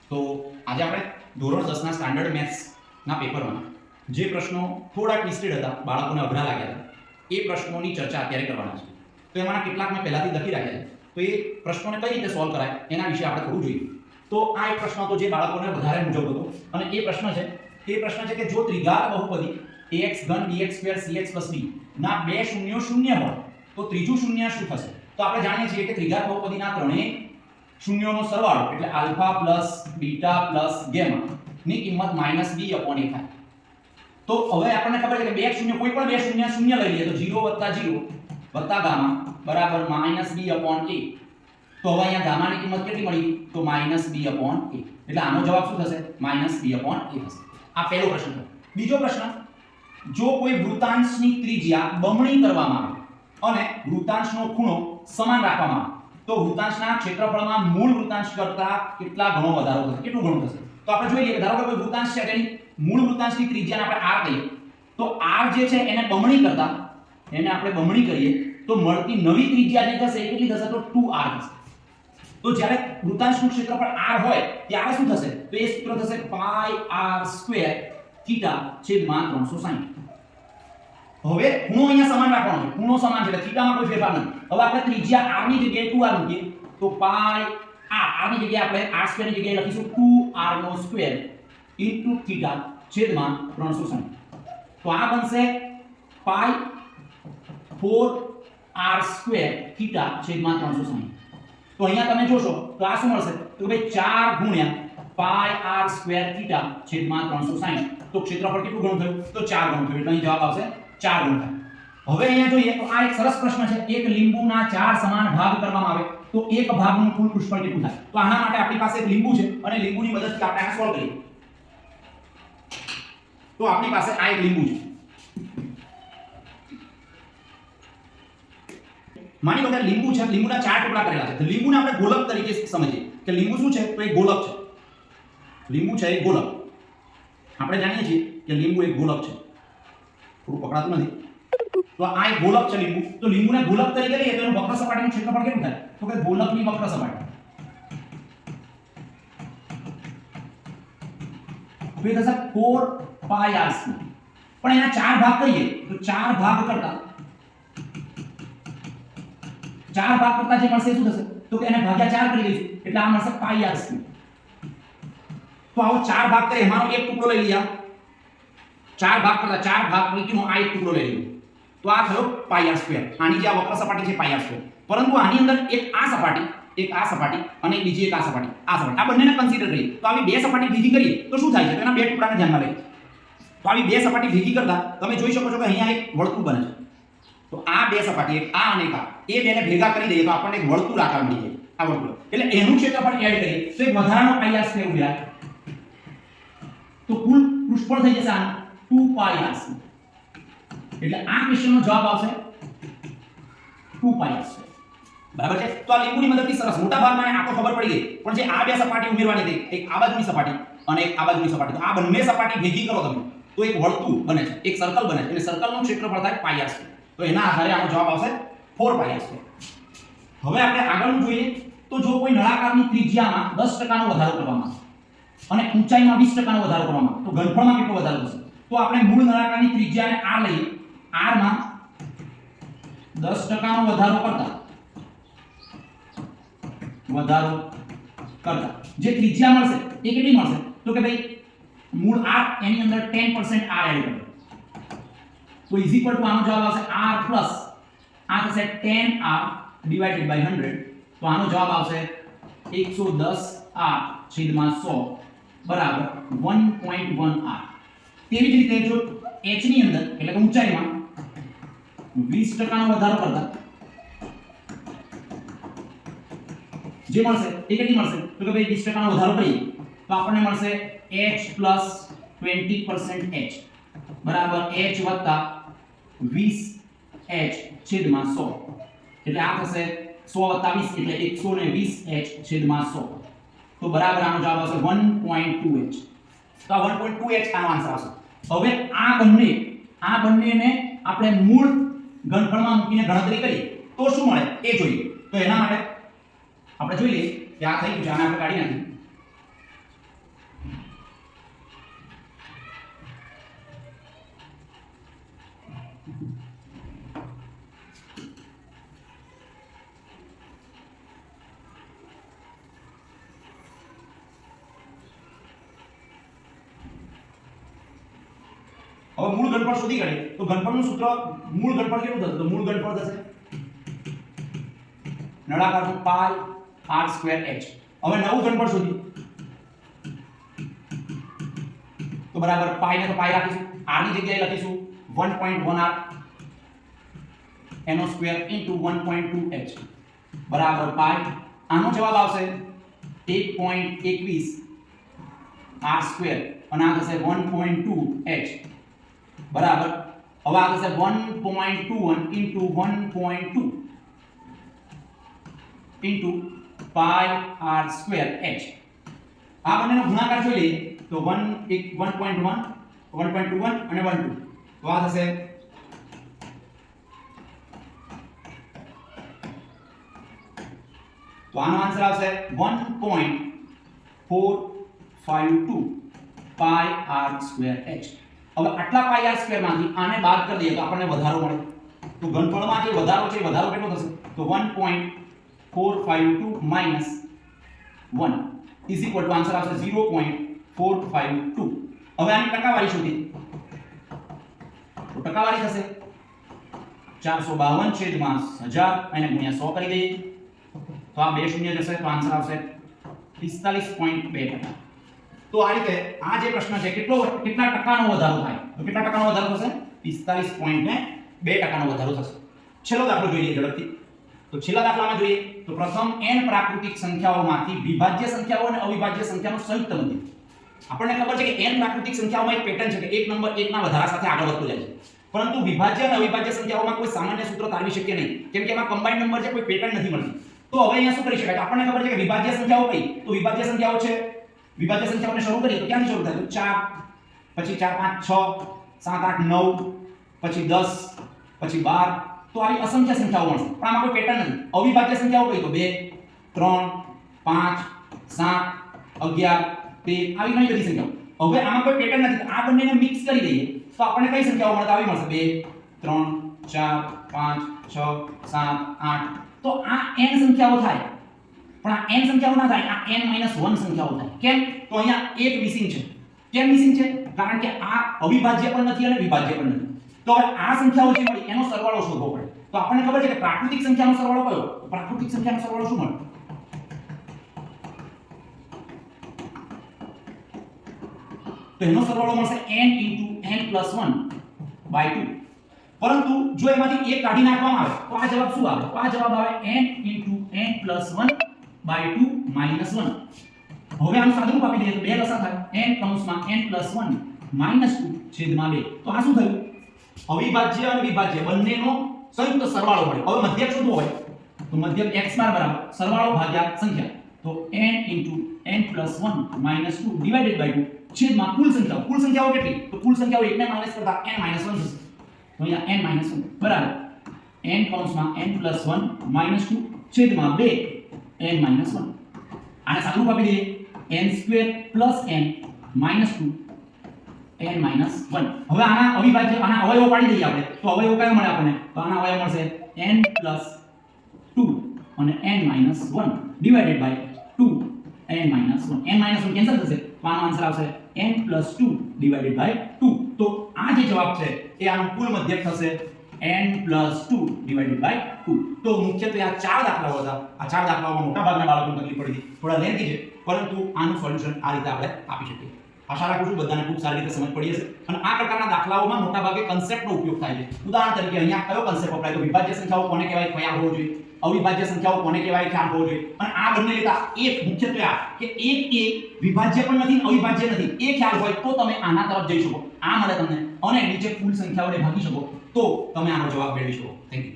તો આજે આપણે ધોરણ 10 ના સ્ટાન્ડર્ડ મેથ્સના પેપરમાં જે પ્રશ્નો થોડા ટ્વિસ્ટેડ હતા, બાળકોને અઘરા લાગ્યા હતા, એ પ્રશ્નોની ચર્ચા અત્યારે કરવાના છે. તો એમાંના કેટલાક મેં પહેલાથી લખી રાખ્યા છે. તો એ પ્રશ્નોને કઈ રીતે સોલ્વ કરાય એના વિશે આપણે થોડું જોઈએ. તો આ એક પ્રશ્ન હતો જે બાળકોને વધારે મૂંઝવતો હતો, અને એ પ્રશ્ન છે કે જો ત્રિઘાત બહુપદી ax3 bx2 cx b ના બે શૂન્યો શૂન્ય હોય તો ત્રીજું શૂન્ય શું થશે? તો આપણે જાણીએ છીએ કે ત્રિઘાત બહુપદીના ત્રણેય શૂન્યોનો સરવાળો એટલે alpha plus beta plus gamma ની કિંમત -b/a થાય. તો હવે આપણને ખબર છે કે બે શૂન્ય, કોઈ પણ બે શૂન્ય શૂન્ય લઈ લઈએ તો 0 + 0 + ગામા બરાબર -b/a. તો હવે અહીંયા ગામાની કિંમત કેટલી મળી? તો -b/a. એટલે આનો જવાબ શું થશે? -b/a થશે. આ પહેલો પ્રશ્ન થયો. બીજો પ્રશ્ન, જો કોઈ વૃત્તાંશની ત્રિજ્યા બમણી કરવામાં આવે અને વૃત્તાંશનો ખૂણો સમાન રાખવામાં આવે તો વૃત્તાંશના ક્ષેત્રફળમાં મૂળ વૃત્તાંશ કરતા કેટલા ગણો વધારો થશે? કેટલું ગણું થશે? તો આપણે જોઈ લઈએ કે ધારો કે કોઈ વૃત્તાંશ છે તેની મૂળ વૃત્તાંશની ત્રિજ્યાને આપણે r કહીએ, તો r જે છે એને આપણે બમણી કરીએ તો મળતી નવી ત્રિજ્યા જે થશે એ કેટલી થશે? તો 2r થશે. તો જ્યારે વૃત્તાંશનું ક્ષેત્રફળ r હોય ત્યારે શું થશે? તો એ સૂત્ર થશે πr² θ/360. હવે ખૂણો અહીંયા સમાન રાખવાનો છે, ખૂણો સમાન છે એટલે થીટામાં કોઈ ફેરફાર નથી. હવે આપણે ત્રિજ્યા r ની જગ્યાએ 2r મૂકીએ તો r ની જગ્યાએ આપણે r² ની જગ્યાએ લખીશું 2r² θ/360. તો આ બનશે π4r² θ/360. તો અહીંયા તમે જોશો તો આ શું મળશે? તો ભાઈ 4 ગુણ્યા πr² θ/360. તો ક્ષેત્રફળ કેટલું ગણું થયું? તો 4 ગણું થયું. એટલે અહીં જવાબ આવશે 4 ગણું થાય. હવે અહીંયા જોઈએ તો આ એક સરસ પ્રશ્ન છે. એક લીંબુના 4 સમાન ભાગ કરવામાં આવે તો એક ભાગનું કુલ પૃષ્ઠફળ કેટલું થાય? તો આના માટે આપણી પાસે એક લીંબુ છે અને લીંબુની મદદથી આપણે આ સોલ્વ કરીએ. તો આપણી પાસે આ એક લીંબુ છે. માની લો કે લીંબુ છે, લીંબુના 4 ટુકડા કરેલા છે. તો લીંબુને આપણે ગોલક તરીકે સમજીએ કે લીંબુ શું છે? તો એક ગોલક છે. લીંબુ છે એક ગોલક. આપણે જાણીએ છીએ કે લીંબુ એક ગોલક છે. થોડું પકડાતું નથી. તો આ એક ગોલક છે લીંબુ. તો લીંબુને ગોલક તરીકે લઈએ તો એનું વક્ર સપાટીનું ક્ષેત્રફળ કેટલું થાય? તો કે ગોલકની વક્ર સપાટી તો એ થશે 4πr². પણ એના 4 ભાગ કરીએ તો 4 ભાગ કરતા જે મળશે શું થશે? તો કે એને ભાગ્યા 4 કરી દઈશું એટલે આ મળશે πr². તો આવો 4 ભાગ કરે એમાંનો એક ટુકડો લઈ લઈએ. 4 ભાગ કરતા 4 ભાગ પૈકીનો આ એક ટુકડો લઈ લઈએ તો આ થયો πr². આની જે આ વક્ર સપાટી છે πr². પરંતુ આની અંદર એક આ સપાટી અને બીજી એક આ સપાટી આ બંનેને કન્સિડર કરીએ તો આવી બે સપાટી ભેગી કરીએ તો શું થાય છે? તો એના બે ટુકડાને ધ્યાનમાં લઈએ. તો આવી બે સપાટી ભેગી કરતા તમે જોઈ શકો છો કે અહીંયા એક વર્તુળ બને છે. તો આ બે સપાટી, એક આ અને એક આ, એ બેને ભેગા કરી દઈએ તો આપણને એક વર્તુળ આકાર મળી જાય. આ વર્તુળ એટલે એનું ક્ષેત્રફળ એડ કરીએ તો એક વધારાનો πr² ઉમેરાય તો કુલ પૃષ્ઠફળ થઈ જશે આ 2πr². એટલે આ ક્વેશ્ચનનો જવાબ આવશે 2πr². બરાબર છે? તો આ લીંબુની મદદથી સરસ મોટા ભાગમાં આ તો ખબર પડી ગઈ, પણ જે આ બે સપાટી ઉમેરવાની હતી, એક આ બાજુની સપાટી અને એક આ બાજુની સપાટી, તો આ બંને સપાટી ભેગી કરો તમે તો એક વર્તુળ બને છે, એક સર્કલ બને છે. એટલે સર્કલનું ક્ષેત્રફળ થાય πr². તો એના આધારે આનો જવાબ આવશે 4πr². હવે આપણે આગળનું જોઈએ તો જો કોઈ નળાકારની ત્રિજ્યામાં 10% નો વધારો કરવામાં આવે અને ઊંચાઈમાં 20% નો વધારો કરવામાં આવે તો ઘનફળમાં કેટલો વધારો થશે? તો આપણે મૂળ નળાકારની ત્રિજ્યાને r લઈએ. r માં 10% નો વધારો કરતા જે ત્રિજ્યા મળશે એ કેટલી મળશે? તો કે ભાઈ મૂળ r એની અંદર 10% r એડ કરો તો ઇઝ ઇક્વલ ટુ આનો જવાબ આવશે r પ્લસ આ થશે 10r ડિવાઇડેડ બાય 100. તો આનો જવાબ આવશે 110r/100 બરાબર 1.1r. તેવી જ રીતે જો h ની અંદર એટલે કે ઊંચાઈમાં 20% નો વધારો કરતા જે મળશે એ કેટલી મળશે? તો કે ભાઈ 20% નો વધારો કરીએ તો આપણને મળશે h પ્લસ 20% h બરાબર h વત્તા 20h/100. એટલે આ થશે 100 + 20 એટલે 120h/100. તો બરાબર આનો જવાબ આવશે 1.2h. તો આ 1.2h આનો આન્સર આવશે. હવે આ બંનેને આપણે મૂળ ઘનફળમાં મૂકીને ગણતરી કરીએ તો શું મળે એ જોઈએ. તો એના માટે આપણે જોઈએ કે આ થઈ ગયું છે, આને આપણે કાઢી નાખીએ. હવે મૂળ ઘનફળ શોધી કાઢીએ તો ઘનફળનું સૂત્ર મૂળ ઘનફળ કેટલું થશે? તો મૂળ ઘનફળ થશે નળાકારનું પાઈ r સ્ક્વેર h. હવે નવું ઘનફળ શોધીએ તો બરાબર પાઈ ને તો પાઈ રાખીશું, r ની જગ્યાએ લખીશું 1.1r એનો સ્ક્વેર ઇન્ટુ 1.2h બરાબર પાઈ. આનો જવાબ આવશે 1.21 r સ્ક્વેર અને આ થશે 1.2h બરાબર. હવે આ થશે 1.21 into 1.2 into pi r square h. આ બંનેનો ગુણાકાર જોઈ લઈએ તો 1.21 અને 1.2 તો આ થશે તો આનો આન્સર આવશે 1.452 પાઈ r સ્ક્વેર h. હવે આટલા પાઈ r સ્ક્વેર માંથી આને બાદ કરી દઈએ તો આપણને વધારો મળે. તો ઘનફળમાં જે વધારો છે વધારો કેટલો થશે? તો 1.452 minus 1 is equal to answer આવશે 0.452. હવે આની ટકાવારી શોધીએ તો ટકાવારી થશે 452 છેદમાં 1000 અને ગુણ્યા 100 કરી દઈએ તો આ બે શૂન્ય જશે તો આન્સર આવશે 45.2%. તો આ રીતે આ જે પ્રશ્ન છે કેટલા ટકાનો વધારો થાય તો કેટલા ટકાનો વધારો થશે? 45.2% વધારો થશે. છેલ્લો દાખલો જોઈએ ઝડપથી. તો છેલ્લા દાખલામાં જોઈએ તો પ્રથમ n પ્રાકૃતિક સંખ્યાઓમાંથી વિભાજ્ય સંખ્યાઓ અને અવિભાજ્ય સંખ્યાનો સંયુક્ત મધ્યક. આપણને ખબર છે કે n પ્રાકૃતિક સંખ્યાઓમાં એક પેટર્ન છે કે એક નંબર એકના વધારા સાથે આગળ વધતો જાય છે, પરંતુ વિભાજ્ય અને અવિભાજ્ય સંખ્યાઓમાં કોઈ સામાન્ય સૂત્ર તારવી શકીએ નહીં કેમ કે એમાં કમ્બાઈન્ડ નંબર છે, કોઈ પેટર્ન નથી મળતી. તો હવે અહીંયા શું કરી શકાય? આપણને ખબર છે કે વિભાજ્ય સંખ્યાઓ કઈ? તો વિભાજ્ય સંખ્યાઓ છે, વિભાજ્ય સંખ્યાઓને શરૂ કરીએ તો ક્યાંથી શરૂ થાય? તો 4 પછી 4 5 6 7 8 9 પછી 10 પછી 12 તો આવી અસંખ્ય સંખ્યાઓ મળશે, પણ આમાં કોઈ પેટર્ન નથી. અવિભાજ્ય સંખ્યાઓ કઈ? તો 2 3 5 7 11 13 આવી ઘણી બધી સંખ્યાઓ. હવે આમાં કોઈ પેટર્ન નથી, આ બંનેને મિક્સ કરી દઈએ તો આપણને કઈ સંખ્યાઓ મળે? આવી મળશે 2 3 4 5 6 7 8. તો આ n સંખ્યાઓ થાય, પણ આ n સંખ્યાઓ ના થાય, આ n - 1 સંખ્યાઓ થાય. કેમ? તો અહીંયા એક મિસિંગ છે. કેમ મિસિંગ છે? કારણ કે આ અવિભાજ્ય પણ નથી અને વિભાજ્ય પણ નથી. તો હવે આ સંખ્યાઓ જે મળી એનો સરવાળો શોધવો પડે. તો આપણને ખબર છે કે પ્રાકૃતિક સંખ્યાનો સરવાળો કયો? પ્રાકૃતિક સંખ્યાનો સરવાળો શું મળે? તો એનો સરવાળો મળશે n * n + 1/2. પરંતુ જો એમાંથી એક કાઢી નાખવામાં આવે તો આ જવાબ શું આવે? તો આ જવાબ આવે n * n + 1/2 - 1. હવે આનું સાદુરૂપ આપી દઈએ તો બે લસા થાય n + n + 1 - 2 છેદમાં 2. તો આ શું થયું? અવિભાજ્ય અને વિભાજ્ય બંનેનો સંયુક્ત સરવાળો મળ્યો. હવે મધ્યક શોધવો હોય તો મધ્યક x બાર બરાબર સરવાળો ભાગ્યા સંખ્યા. તો n * n + 1 - 2 ડિવાઇડેડ બાય 2 છેદમાં કુલ સંખ્યાઓ. કુલ સંખ્યાઓ કેટલી? તો કુલ સંખ્યાઓ એકને માઈનસ કરતા n - 1 થશે. તો અહીંયા n - 1 બરાબર n + n + 1 - 2 છેદમાં 2 n - 1. આને સાદુરૂપ આપી દઈએ n² + n - 2 n - 1. હવે આના અવિભાજ્ય આના અવયવો પાડી દઈએ આપણે તો અવયવો કયો મળે આપણને? તો આના અવયવ મળશે n + 2 અને n - 1 divided by 2 n - 1. n - 1 cancel થશે તો આનો આન્સર આવશે n + 2 ડિવાઇડેડ બાય 2. તો આ જે જવાબ છે એ આનો કુલ મધ્યક થશે n + 2 ડિવાઇડેડ બાય 2. તો મુખ્યત્વે આ ચાર દાખલાઓ હતા. આ ચાર દાખલાઓમાં મોટાભાગના બાળકોને તકલીફ પડી હતી, થોડા લેન્થી છે, પરંતુ આનું સોલ્યુશન આ રીતે આપણે આપી શકીએ. આશા રાખું છું બધાને ખૂબ સારી રીતે સમજ પડી હશે. અને આ પ્રકારના દાખલાઓમાં મોટાભાગે કન્સેપ્ટનો ઉપયોગ થાય છે. ઉદાહરણ તરીકે અહીંયા કયો કન્સેપ્ટ વપરાય? તો વિભાજ્ય સંખ્યાઓ કોને કહેવાય ખ્યાલ હોવો જોઈએ, અવિભાજ્ય સંખ્યાઓ કોને કહેવાય ખ્યાલ હોવો જોઈએ. અને આ બંને લેતા એક મુખ્યત્વે આ કે એક એ વિભાજ્ય પણ નથી અવિભાજ્ય નથી એ ખ્યાલ હોય તો તમે આના તરફ જઈ શકો, આ મળે તમને, અને નીચે કુલ સંખ્યાઓને ભાગી શકો તો તમે આનો જવાબ મેળવી શકો. Thank you.